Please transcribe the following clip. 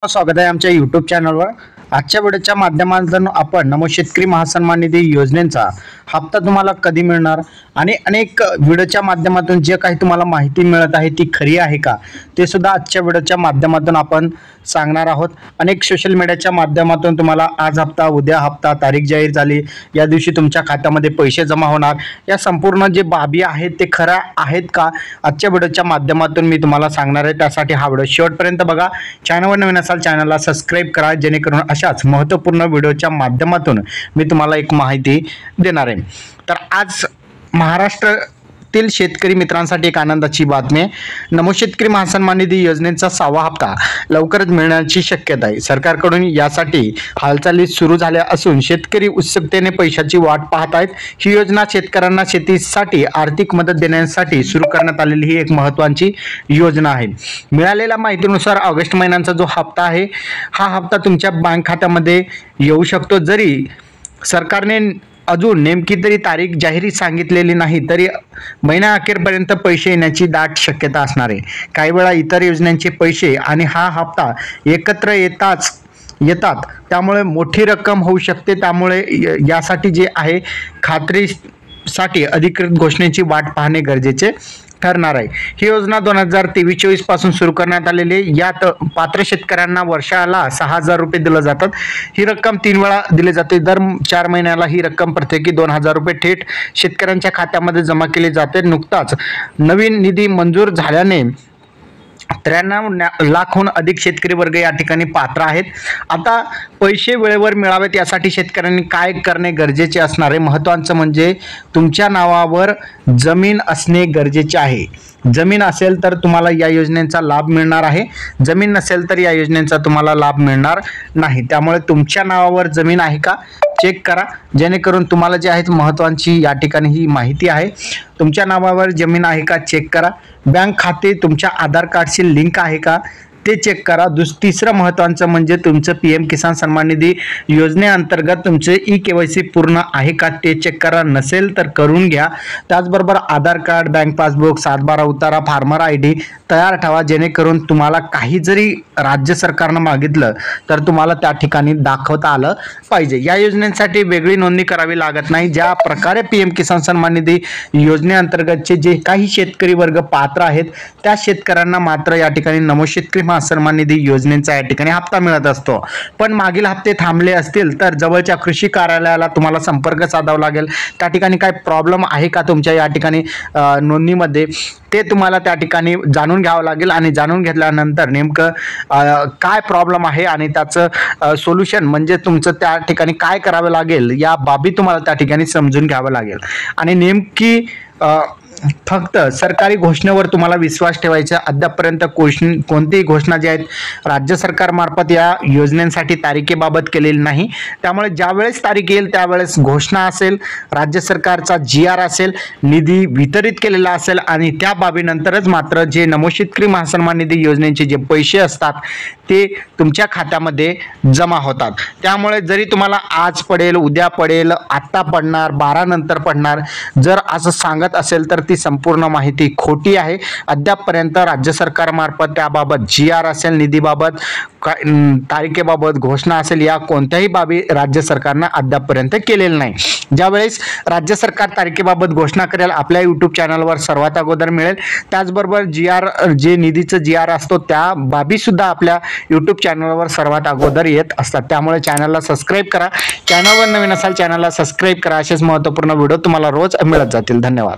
स्वागत आहे आमच्या YouTube चॅनलवर। आजच्या व्हिडिओच्या माध्यमातून आपण नमो शेतकरी महासन्मान निधी योजनेचा हप्ता तुम्हाला कधी मिळणार आणि अनेक व्हिडिओच्या माध्यमातून जे काही तुम्हाला माहिती मिळत आहे ती खरी आहे का ते सुद्धा आजच्या व्हिडिओच्या माध्यमातून आपण सांगणार आहोत। अनेक सोशल मीडियाच्या माध्यमातून तुम्हाला आज हप्ता, उद्या हप्ता, तारीख जाहीर झाली, या दिवशी तुमच्या खात्यामध्ये पैसे जमा होणार, या संपूर्ण जे बाबी आहेत ते खरा आहेत का आजच्या व्हिडिओच्या माध्यमातून मी तुम्हाला सांगणार आहे। त्यासाठी हा व्हिडिओ शेवटपर्यंत बघा। चॅनलवर नवीन असाल चॅनलला सबस्क्राइब करा, जेणेकरून अशाच महत्त्वपूर्ण व्हिडिओच्या माध्यमातून मी तुम्हाला एक माहिती देणार आहे। तर आज महाराष्ट्रातील शेतकरी मित्रांसाठी एक आनंदाची बातमी आहे। नमो शेतकरी महासन्मान निधी योजनेचा 6वा हप्ता लवकरच मिळण्याची शक्यता आहे। सरकारकडून यासाठी हालचाली सुरू झाल्या असून शेतकरी उत्सुकतेने पैशाची वाट पाहत आहेत। ही योजना शेतकऱ्यांना शेतीसाठी आर्थिक मदत देण्यासाठी सुरू करण्यात आलेली ही एक महत्त्वाची योजना आहे। मिळालेल्या माहितीनुसार ऑगस्ट महिन्याचा जो हप्ता आहे हा हप्ता तुमच्या बँक खात्यामध्ये येऊ शकतो। जरी सरकारने अजून नेमकी तरी तारीख जाहीर सांगितलेली नाही तरी महिना अखेरपर्यंत पैसे येण्याची दाट शक्यता असणार आहे। काही वेळा इतर योजनांचे पैसे आणि हा हप्ता एकत्र येतात त्यामुळे मोठी रक्कम होऊ शकते। त्यामुळे यासाठी जे आहे खात्रीसाठी अधिकृत घोषणेची वाट पाहणे गरजेचे ठरणार आहे। ही योजना 2023-24 पासून सुरू करण्यात आलेली आहे। यात पात्र शेतकऱ्यांना वर्षाला 6,000 रुपये दिले जातात। ही रक्कम 3 वेळा दिली जाते। दर 4 महिन्याला ही रक्कम प्रत्येकी 2,000 रुपये थेट शेतकऱ्यांच्या खात्यामध्ये जमा केली जाते। नुकताच नवीन निधी मंजूर झाल्याने 93 लाखहून अधिक शेतकरी वर्ग या ठिकाणी पात्र आहेत। आता पैसे वेळेवर मिळावेत यासाठी शेतकऱ्यांनी काय करणे गरजेचे असणार आहे? महत्त्वाचं म्हणजे तुमच्या नावावर जमीन असणे गरजेचे आहे। जमीन असेल तर तुम्हाला या योजनेचा लाभ मिळणार आहे, जमीन नसेल तर या योजनेचा तुम्हाला लाभ मिळणार नाही। त्यामुळे तुमच्या नावावर जमीन आहे का चेक करा, जेणेकरून तुम्हाला जे आहे महत्त्वाची या ठिकाणी ही माहिती आहे। तुमच्या नावावर जमीन आहे का चेक करा। बँक खाते तुमच्या आधार कार्डशी लिंक आहे का ते चेक करा। तिसरं महत्त्वाचं म्हणजे तुमचं PM किसान सन्मान निधी योजनेअंतर्गत तुमचे KYC पूर्ण आहे का ते चेक करा। नसेल तर करून घ्या। त्याचबरोबर आधार कार्ड, बँक पासबुक, 7/12 उतारा, फार्मर ID तयार ठेवा, जेणेकरून तुम्हाला काही जरी राज्य सरकारनं मागितलं तर तुम्हाला त्या ठिकाणी दाखवता आलं पाहिजे। या योजनेसाठी वेगळी नोंदणी करावी लागत नाही। ज्या प्रकारे PM किसान सन्मान निधी योजनेअंतर्गतचे जे काही शेतकरी वर्ग पात्र आहेत त्या शेतकऱ्यांना मात्र या ठिकाणी नमो शेतकरी महासन्मान निधी योजनेचा या ठिकाणी हप्ता मिळत असतो। पण मागील हप्ते थांबले असतील तर जवळच्या कृषी कार्यालयाला तुम्हाला संपर्क साधावा लागेल। त्या ठिकाणी काय प्रॉब्लेम आहे का तुमच्या या ठिकाणी नोंदणीमध्ये ते तुम्हाला त्या ठिकाणी जाणून घ्यावं लागेल आणि जाणून घेतल्यानंतर नेमकं काय प्रॉब्लेम आहे आणि त्याचं सोल्युशन म्हणजे तुमचं त्या ठिकाणी काय करावं लागेल या बाबी तुम्हाला त्या ठिकाणी समजून घ्यावं लागेल। आणि नेमकी फक्त सरकारी घोषणेवर तुम्हाला विश्वास ठेवायचा। अद्यापपर्यंत कोणतीही घोषणा जी आहेत राज्य सरकारमार्फत या योजनेसाठी तारखेबाबत केलेली नाही। त्यामुळे ज्यावेळेस तारीख येईल त्यावेळेस घोषणा असेल, राज्य सरकारचा GR असेल, निधी वितरित केलेला असेल आणि त्या बाबीनंतरच मात्र जे नमो शेतकरी महासन्मान निधी योजनेचे जे पैसे असतात ते तुमच्या खात्यामध्ये जमा होतात। त्यामुळे जरी तुम्हाला आज पडेल, उद्या पडेल, आत्ता पडणार, 12 नंतर पडणार जर असं सांगत असेल तर ती संपूर्ण माहिती खोटी आहे। अद्यापपर्यंत राज्य सरकारमार्फत त्याबाबत GR असेल, निधीबाबत तारखेबाबत घोषणा असेल, या कोणत्याही बाबी राज्य सरकारने अद्यापपर्यंत केलेलं नाही। ज्यावेळेस राज्य सरकार तारखेबाबत घोषणा करेल आपल्या YouTube चॅनलवर सर्वात अगोदर मिळेल। त्याचबरोबर GR जे निधीचं GR असतो त्या बाबी सुद्धा आपल्या YouTube चॅनलवर सर्वात अगोदर येत असतात। त्यामुळे चॅनलला सबस्क्राइब करा। चॅनलवर नवीन असाल चॅनलला सबस्क्राइब करा। असेच महत्त्वपूर्ण व्हिडिओ तुम्हाला रोज मिळत जातील। धन्यवाद।